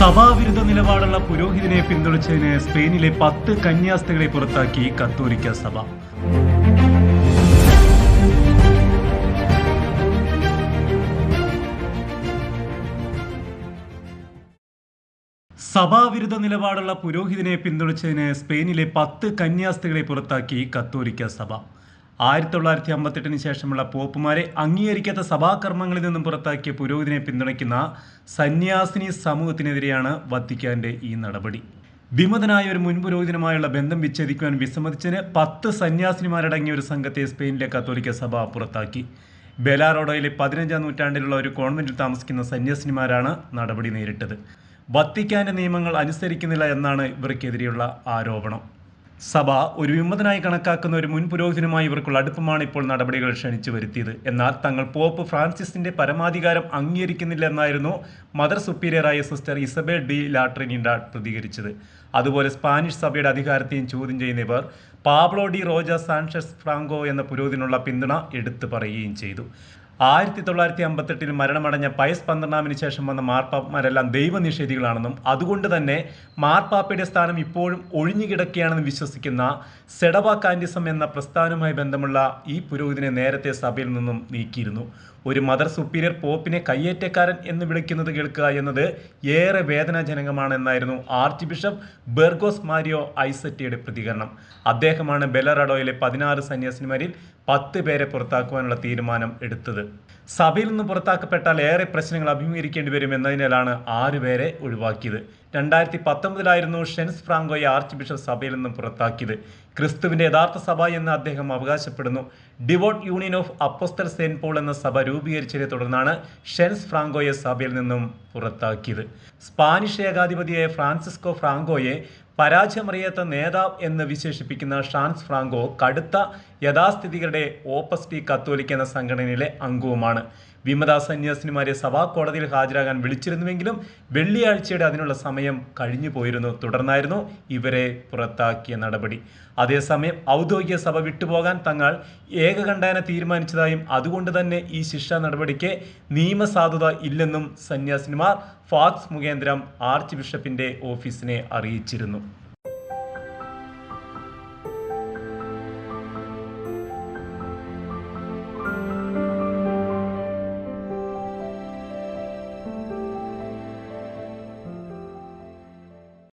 സഭാവിരുദ്ധ നിലപാടുള്ള പുരോഹിതനെ പിന്തുണച്ചതിന് സ്പെയിനിലെ 10 കന്യാസ്ത്രീകളെ പുറത്താക്കി കത്തോലിക്ക സഭ. സഭാവിരുദ്ധ നിലപാടുള്ള പുരോഹിതനെ പിന്തുണച്ചതിന് സ്പെയിനിലെ 10 കന്യാസ്ത്രീകളെ പുറത്താക്കി കത്തോലിക്ക സഭ. 1958 ശേഷമുള്ള പോപ്പുമാരെ അംഗീകരിക്കാത്ത സഭാകർമ്മങ്ങളിൽ നിന്നും പുറത്താക്കിയ പുരോഹിതനെ പിന്തുണയ്ക്കുന്ന സന്യാസിനി സമൂഹത്തിനെതിരെയാണ് വത്തിക്കാന്റെ ഈ നടപടി. വിമതനായ ഒരു മുൻ പുരോഹിതനുമായുള്ള ബന്ധം വിച്ഛേദിക്കുവാൻ വിസമ്മതിച്ചതിന് 10 സന്യാസിനിമാരടങ്ങിയ ഒരു സംഘത്തെ സ്പെയിനിലെ കത്തോലിക്ക സഭ പുറത്താക്കി. ബെലാറോഡോയിലെ 15-ാം നൂറ്റാണ്ടിലുള്ള ഒരു കോൺവെന്റിൽ താമസിക്കുന്ന സന്യാസിനിമാരാണ് നടപടി നേരിട്ടത്. വത്തിക്കാന്റെ നിയമങ്ങൾ അനുസരിക്കുന്നില്ല എന്നാണ് ഇവർക്കെതിരെയുള്ള ആരോപണം. സഭ ഒരു വിമതനായി കണക്കാക്കുന്ന ഒരു മുൻ പുരോഹിതനുമായി ഇവർക്കുള്ള അടുപ്പമാണ് ഇപ്പോൾ നടപടികൾ ക്ഷണിച്ചു വരുത്തിയത്. എന്നാൽ തങ്ങൾ പോപ്പ് ഫ്രാൻസിസിന്റെ പരമാധികാരം അംഗീകരിക്കുന്നില്ല എന്നായിരുന്നു മദർ സുപ്പീരിയറായ സിസ്റ്റർ ഇസബേൽ ഡി ലാട്രിനിഡ പ്രതികരിച്ചത്. അതുപോലെ സ്പാനിഷ് സഭയുടെ അധികാരത്തെയും ചോദ്യം ചെയ്യുന്ന ഇവർ പാബ്ലോ ഡി റോജ സാൻഷസ് ഫ്രാങ്കോ എന്ന പുരോഹിതനുള്ള പിന്തുണ എടുത്തു പറയുകയും ചെയ്തു. 1958 മരണമടഞ്ഞ പയസ് 12-ാമിന് ശേഷം വന്ന മാർപ്പാപ്പമാരെല്ലാം ദൈവനിഷേധികളാണെന്നും അതുകൊണ്ട് തന്നെ മാർപ്പാപ്പയുടെ സ്ഥാനം ഇപ്പോഴും ഒഴിഞ്ഞുകിടക്കുകയാണെന്ന് വിശ്വസിക്കുന്ന സെഡവാക്കാൻറ്റിസം എന്ന പ്രസ്ഥാനവുമായി ബന്ധമുള്ള ഈ പുരോഹിതനെ നേരത്തെ സഭയിൽ നിന്നും നീക്കിയിരുന്നു. ഒരു മദർ സുപ്പീരിയർ പോപ്പിനെ കയ്യേറ്റക്കാരൻ എന്ന് വിളിക്കുന്നത് കേൾക്കുക എന്നത് ഏറെ വേദനാജനകമാണ് എന്നായിരുന്നു ആർച്ച് ബിഷപ്പ് ബെർഗോസ് മാരിയോ ഐസറ്റിയുടെ പ്രതികരണം. അദ്ദേഹമാണ് ബെലറാഡോയിലെ 16 സന്യാസിനിമാരിൽ 10 പേരെ പുറത്താക്കുവാനുള്ള തീരുമാനം എടുത്തത്. സഭയിൽ നിന്ന് പുറത്താക്കപ്പെട്ടാൽ ഏറെ പ്രശ്നങ്ങൾ അഭിമുഖീകരിക്കേണ്ടി വരും എന്നതിനാലാണ് 6 പേരെ ഒഴിവാക്കിയത്. 2019 ഷെൻസ് ഫ്രാങ്കോയെ ആർച്ച് ബിഷപ്പ് സഭയിൽ നിന്നും പുറത്താക്കിയത്. ക്രിസ്തുവിന്റെ യഥാർത്ഥ സഭ എന്ന് അദ്ദേഹം അവകാശപ്പെടുന്നു. Devout union of apostle saint Paul എന്ന സഭ രൂപീകരിച്ചതിനെ തുടർന്നാണ് ഷെൻസ് ഫ്രാങ്കോയെ സഭയിൽ നിന്നും പുറത്താക്കിയത്. സ്പാനിഷ് ഏകാധിപതിയായ ഫ്രാൻസിസ്കോ ഫ്രാങ്കോയെ പരാജയമറിയാത്ത നേതാവ് എന്ന് വിശേഷിപ്പിക്കുന്ന ഷാൻസ് ഫ്രാങ്കോ കടുത്ത യഥാസ്ഥിതികളുടെ ഓപ്പസ് ഡി കത്തോലിക്ക എന്ന സംഘടനയിലെ അംഗവുമാണ്. വിമത സന്യാസിനിമാരെ സഭാ കോടതിയിൽ ഹാജരാകാൻ വിളിച്ചിരുന്നുവെങ്കിലും വെള്ളിയാഴ്ചയുടെ അതിനുള്ള സമയം കഴിഞ്ഞു പോയിരുന്നു. തുടർന്നായിരുന്നു ഇവരെ പുറത്താക്കിയ നടപടി. അതേസമയം ഔദ്യോഗിക സഭ വിട്ടുപോകാൻ തങ്ങൾ ഏകകണ്ഠേന തീരുമാനിച്ചതായും അതുകൊണ്ട് തന്നെ ഈ ശിക്ഷാ നടപടിക്ക് നിയമസാധുത ഇല്ലെന്നും സന്യാസിനിമാർ ഫാക്സ് മുഖേന്തരം ആർച്ച് ബിഷപ്പിന്റെ ഓഫീസിനെ അറിയിച്ചിരുന്നു.